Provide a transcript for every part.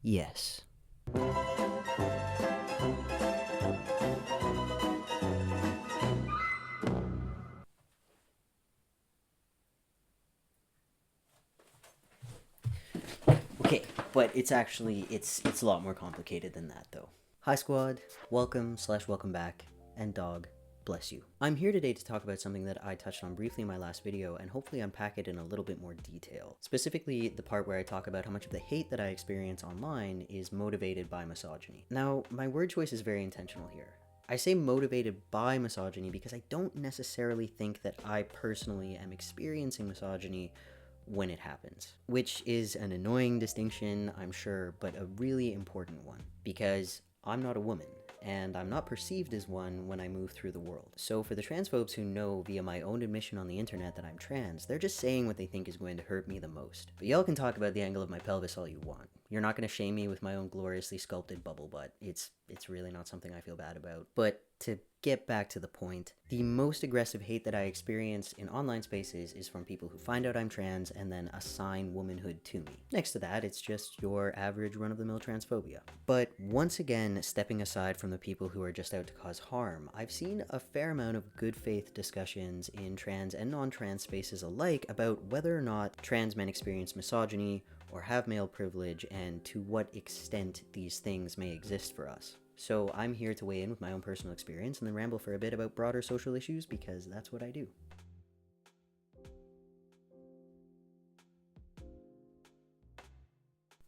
Yes. Okay, but it's a lot more complicated than that though. Hi squad, welcome/welcome back, and dog, bless you. I'm here today to talk about something that I touched on briefly in my last video and hopefully unpack it in a little bit more detail. Specifically, the part where I talk about how much of the hate that I experience online is motivated by misogyny. Now, my word choice is very intentional here. I say motivated by misogyny because I don't necessarily think that I personally am experiencing misogyny when it happens, which is an annoying distinction, I'm sure, but a really important one, because I'm not a woman, and I'm not perceived as one when I move through the world. So for the transphobes who know via my own admission on the internet that I'm trans, they're just saying what they think is going to hurt me the most. But y'all can talk about the angle of my pelvis all you want. You're not going to shame me with my own gloriously sculpted bubble butt. It's really not something I feel bad about. But to get back to the point, the most aggressive hate that I experience in online spaces is from people who find out I'm trans and then assign womanhood to me. Next to that, it's just your average run-of-the-mill transphobia. But once again, stepping aside from the people who are just out to cause harm, I've seen a fair amount of good faith discussions in trans and non-trans spaces alike about whether or not trans men experience misogyny or have male privilege, and to what extent these things may exist for us. So I'm here to weigh in with my own personal experience and then ramble for a bit about broader social issues because that's what I do.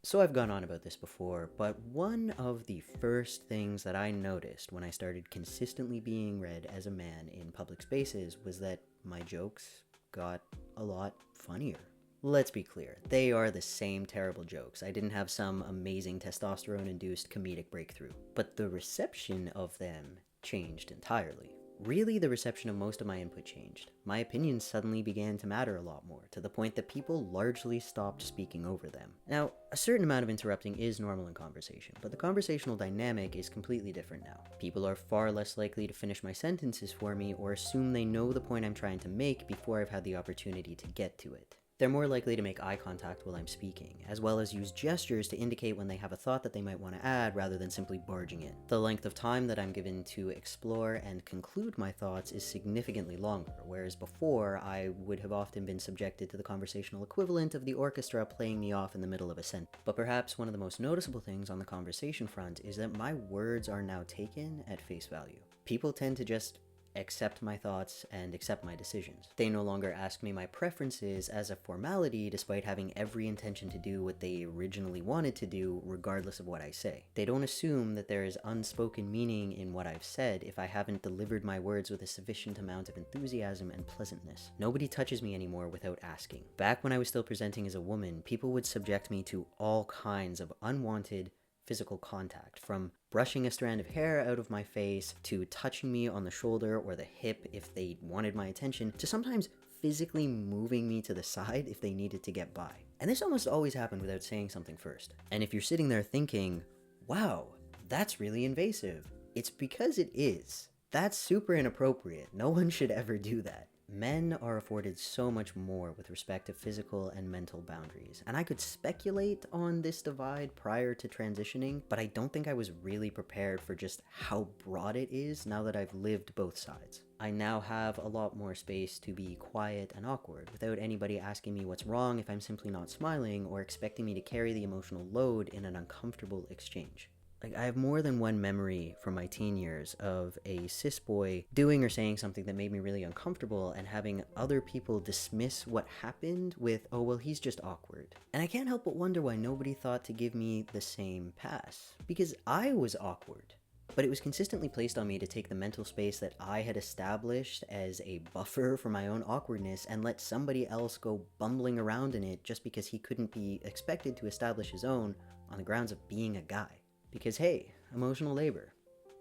So I've gone on about this before, but one of the first things that I noticed when I started consistently being read as a man in public spaces was that my jokes got a lot funnier. Let's be clear, they are the same terrible jokes. I didn't have some amazing testosterone-induced comedic breakthrough, but the reception of them changed entirely. Really, the reception of most of my input changed. My opinions suddenly began to matter a lot more, to the point that people largely stopped speaking over them. Now, a certain amount of interrupting is normal in conversation, but the conversational dynamic is completely different now. People are far less likely to finish my sentences for me or assume they know the point I'm trying to make before I've had the opportunity to get to it. They're more likely to make eye contact while I'm speaking, as well as use gestures to indicate when they have a thought that they might want to add rather than simply barging in. The length of time that I'm given to explore and conclude my thoughts is significantly longer, whereas before I would have often been subjected to the conversational equivalent of the orchestra playing me off in the middle of a sentence. But perhaps one of the most noticeable things on the conversation front is that my words are now taken at face value. People tend to just accept my thoughts and accept my decisions. They no longer ask me my preferences as a formality despite having every intention to do what they originally wanted to do regardless of what I say. They don't assume that there is unspoken meaning in what I've said if I haven't delivered my words with a sufficient amount of enthusiasm and pleasantness. Nobody touches me anymore without asking. Back when I was still presenting as a woman, people would subject me to all kinds of unwanted physical contact, from brushing a strand of hair out of my face, to touching me on the shoulder or the hip if they wanted my attention, to sometimes physically moving me to the side if they needed to get by. And this almost always happened without saying something first. And if you're sitting there thinking, wow, that's really invasive, it's because it is. That's super inappropriate. No one should ever do that. Men are afforded so much more with respect to physical and mental boundaries, and I could speculate on this divide prior to transitioning, but I don't think I was really prepared for just how broad it is now that I've lived both sides. I now have a lot more space to be quiet and awkward without anybody asking me what's wrong if I'm simply not smiling or expecting me to carry the emotional load in an uncomfortable exchange. I have more than one memory from my teen years of a cis boy doing or saying something that made me really uncomfortable and having other people dismiss what happened with, oh, well, he's just awkward. And I can't help but wonder why nobody thought to give me the same pass. Because I was awkward. But it was consistently placed on me to take the mental space that I had established as a buffer for my own awkwardness and let somebody else go bumbling around in it just because he couldn't be expected to establish his own on the grounds of being a guy. Because hey, emotional labor,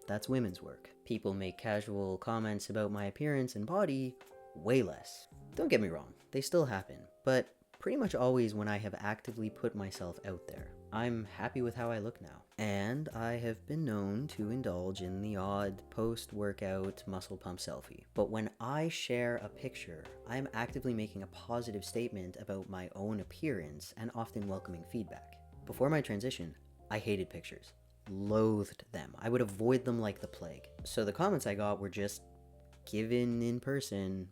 that's women's work. People make casual comments about my appearance and body way less. Don't get me wrong, they still happen, but pretty much always when I have actively put myself out there. I'm happy with how I look now. And I have been known to indulge in the odd post-workout muscle pump selfie. But when I share a picture, I'm actively making a positive statement about my own appearance and often welcoming feedback. Before my transition, I hated pictures. Loathed them. I would avoid them like the plague. So the comments I got were just given in person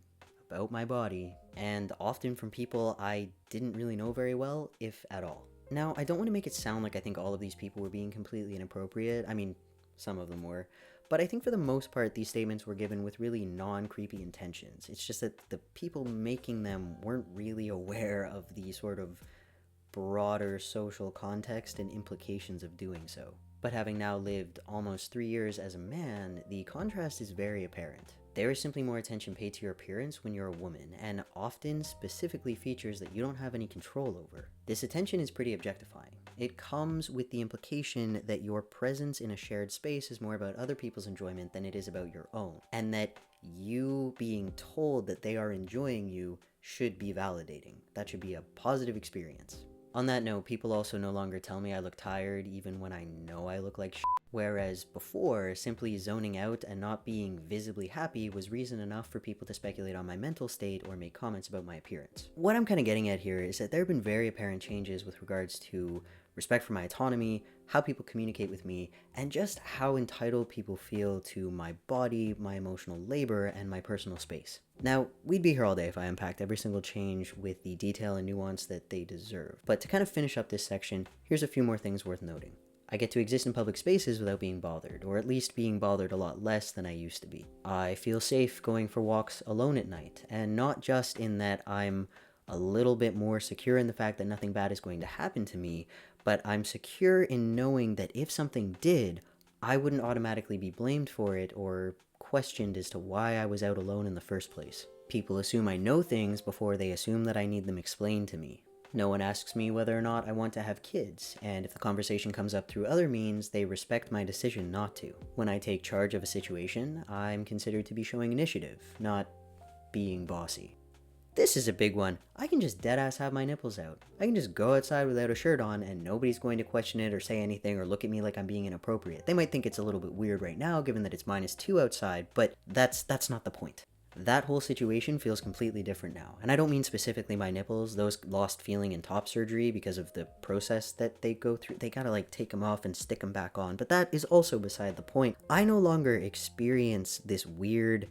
about my body, and often from people I didn't really know very well, if at all. Now, I don't want to make it sound like I think all of these people were being completely inappropriate. I mean, some of them were. But I think for the most part, these statements were given with really non-creepy intentions. It's just that the people making them weren't really aware of the sort of broader social context and implications of doing so. But having now lived almost 3 years as a man, the contrast is very apparent. There is simply more attention paid to your appearance when you're a woman, and often specifically features that you don't have any control over. This attention is pretty objectifying. It comes with the implication that your presence in a shared space is more about other people's enjoyment than it is about your own, and that you being told that they are enjoying you should be validating. That should be a positive experience. On that note, people also no longer tell me I look tired even when I know I look like shit. Whereas before, simply zoning out and not being visibly happy was reason enough for people to speculate on my mental state or make comments about my appearance. What I'm kind of getting at here is that there have been very apparent changes with regards to respect for my autonomy, how people communicate with me, and just how entitled people feel to my body, my emotional labor, and my personal space. Now, we'd be here all day if I unpacked every single change with the detail and nuance that they deserve. But to kind of finish up this section, here's a few more things worth noting. I get to exist in public spaces without being bothered, or at least being bothered a lot less than I used to be. I feel safe going for walks alone at night, and not just in that I'm a little bit more secure in the fact that nothing bad is going to happen to me, but I'm secure in knowing that if something did, I wouldn't automatically be blamed for it or questioned as to why I was out alone in the first place. People assume I know things before they assume that I need them explained to me. No one asks me whether or not I want to have kids, and if the conversation comes up through other means, they respect my decision not to. When I take charge of a situation, I'm considered to be showing initiative, not being bossy. This is a big one. I can just deadass have my nipples out. I can just go outside without a shirt on and nobody's going to question it or say anything or look at me like I'm being inappropriate. They might think it's a little bit weird right now given that it's -2 outside, but that's not the point. That whole situation feels completely different now. And I don't mean specifically my nipples, those lost feeling in top surgery because of the process that they go through. They gotta take them off and stick them back on, but that is also beside the point. I no longer experience this weird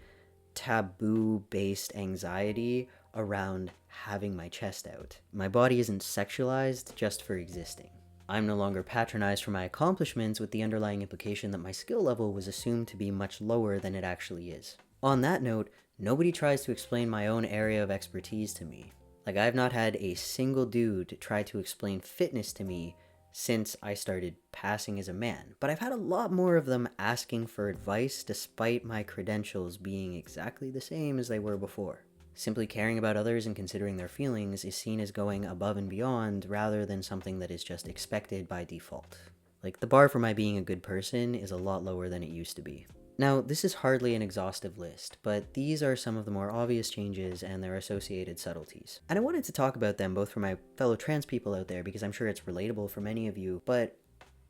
taboo-based anxiety around having my chest out. My body isn't sexualized just for existing. I'm no longer patronized for my accomplishments with the underlying implication that my skill level was assumed to be much lower than it actually is. On that note, nobody tries to explain my own area of expertise to me. I've not had a single dude try to explain fitness to me since I started passing as a man, but I've had a lot more of them asking for advice despite my credentials being exactly the same as they were before. Simply caring about others and considering their feelings is seen as going above and beyond rather than something that is just expected by default. The bar for my being a good person is a lot lower than it used to be. Now, this is hardly an exhaustive list, but these are some of the more obvious changes and their associated subtleties. And I wanted to talk about them both for my fellow trans people out there because I'm sure it's relatable for many of you, but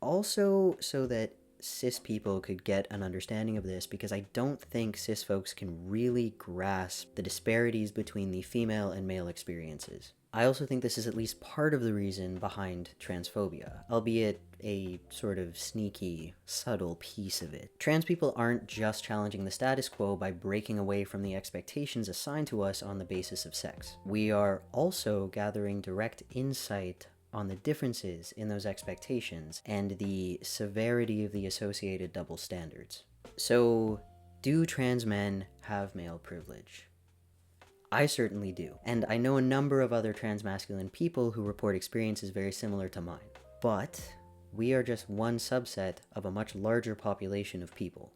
also so that cis people could get an understanding of this, because I don't think cis folks can really grasp the disparities between the female and male experiences. I also think this is at least part of the reason behind transphobia, albeit a sort of sneaky, subtle piece of it. Trans people aren't just challenging the status quo by breaking away from the expectations assigned to us on the basis of sex. We are also gathering direct insight on the differences in those expectations and the severity of the associated double standards. So, do trans men have male privilege? I certainly do, and I know a number of other transmasculine people who report experiences very similar to mine. But we are just one subset of a much larger population of people.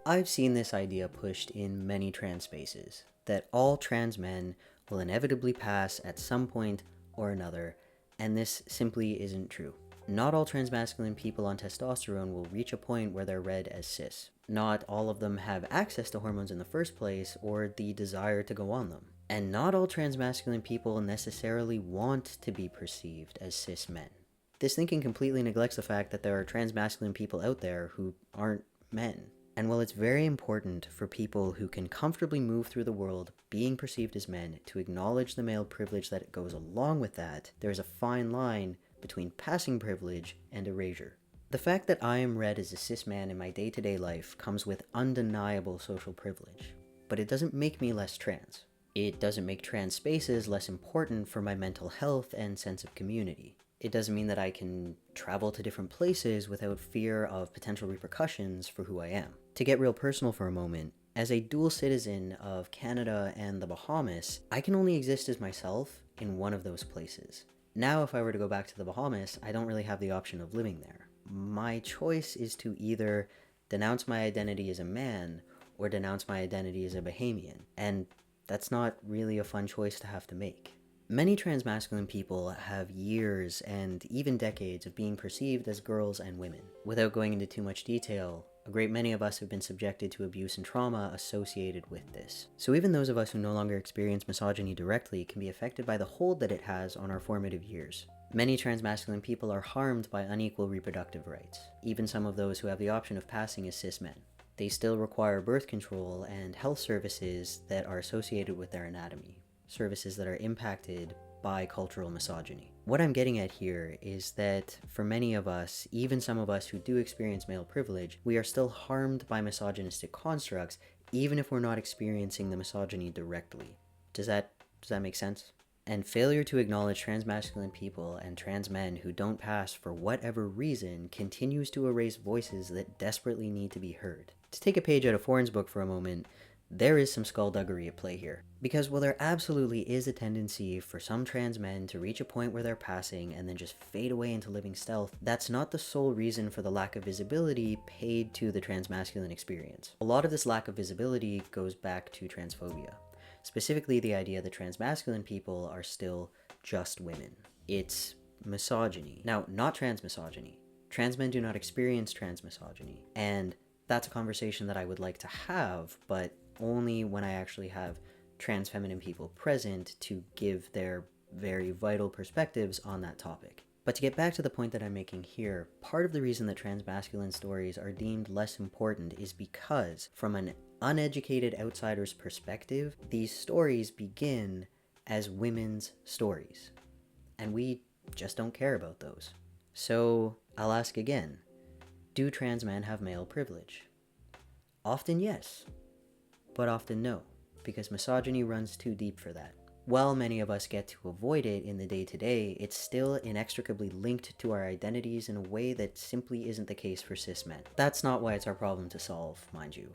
I've seen this idea pushed in many trans spaces, that all trans men will inevitably pass at some point or another, and this simply isn't true. Not all transmasculine people on testosterone will reach a point where they're read as cis. Not all of them have access to hormones in the first place or the desire to go on them. And not all transmasculine people necessarily want to be perceived as cis men. This thinking completely neglects the fact that there are transmasculine people out there who aren't men. And while it's very important for people who can comfortably move through the world being perceived as men to acknowledge the male privilege that goes along with that, there's a fine line between passing privilege and erasure. The fact that I am read as a cis man in my day-to-day life comes with undeniable social privilege, but it doesn't make me less trans. It doesn't make trans spaces less important for my mental health and sense of community. It doesn't mean that I can travel to different places without fear of potential repercussions for who I am. To get real personal for a moment, as a dual citizen of Canada and the Bahamas, I can only exist as myself in one of those places. Now, if I were to go back to the Bahamas, I don't really have the option of living there. My choice is to either denounce my identity as a man or denounce my identity as a Bahamian, and that's not really a fun choice to have to make. Many transmasculine people have years and even decades of being perceived as girls and women. Without going into too much detail, a great many of us have been subjected to abuse and trauma associated with this. So even those of us who no longer experience misogyny directly can be affected by the hold that it has on our formative years. Many transmasculine people are harmed by unequal reproductive rights, even some of those who have the option of passing as cis men. They still require birth control and health services that are associated with their anatomy. Services that are impacted by cultural misogyny. What I'm getting at here is that for many of us, even some of us who do experience male privilege, we are still harmed by misogynistic constructs, even if we're not experiencing the misogyny directly. Does that make sense? And failure to acknowledge transmasculine people and trans men who don't pass for whatever reason continues to erase voices that desperately need to be heard. To take a page out of Foreign's book for a moment, there is some skullduggery at play here. Because while there absolutely is a tendency for some trans men to reach a point where they're passing and then just fade away into living stealth, that's not the sole reason for the lack of visibility paid to the transmasculine experience. A lot of this lack of visibility goes back to transphobia. Specifically the idea that transmasculine people are still just women. It's misogyny. Now, not trans misogyny. Trans men do not experience trans misogyny. And that's a conversation that I would like to have, but only when I actually have trans feminine people present to give their very vital perspectives on that topic. But to get back to the point that I'm making here, part of the reason that transmasculine stories are deemed less important is because, from an uneducated outsider's perspective, these stories begin as women's stories. And we just don't care about those. So I'll ask again, do trans men have male privilege? Often yes, but often no, because misogyny runs too deep for that. While many of us get to avoid it in the day-to-day, it's still inextricably linked to our identities in a way that simply isn't the case for cis men. That's not why it's our problem to solve, mind you.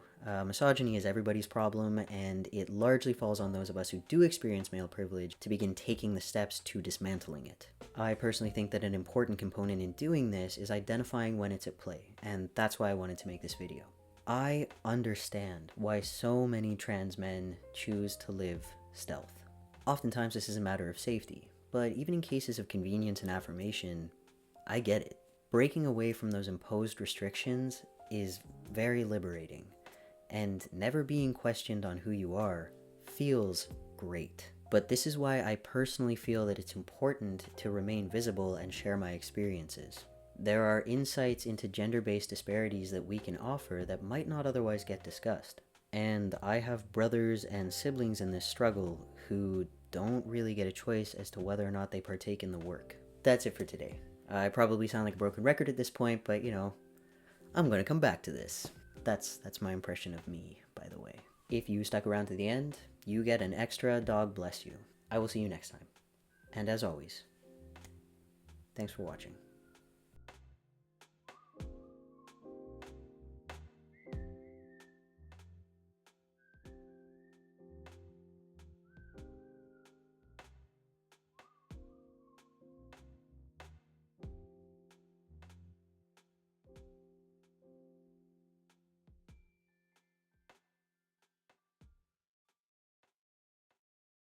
Misogyny is everybody's problem, and it largely falls on those of us who do experience male privilege to begin taking the steps to dismantling it. I personally think that an important component in doing this is identifying when it's at play, and that's why I wanted to make this video. I understand why so many trans men choose to live stealth. Oftentimes this is a matter of safety, but even in cases of convenience and affirmation, I get it. Breaking away from those imposed restrictions is very liberating, and never being questioned on who you are feels great. But this is why I personally feel that it's important to remain visible and share my experiences. There are insights into gender-based disparities that we can offer that might not otherwise get discussed. And I have brothers and siblings in this struggle who don't really get a choice as to whether or not they partake in the work. That's it for today. I probably sound like a broken record at this point, but you know, I'm gonna come back to this. That's my impression of me, by the way. If you stuck around to the end, you get an extra dog bless you. I will see you next time. And as always, thanks for watching.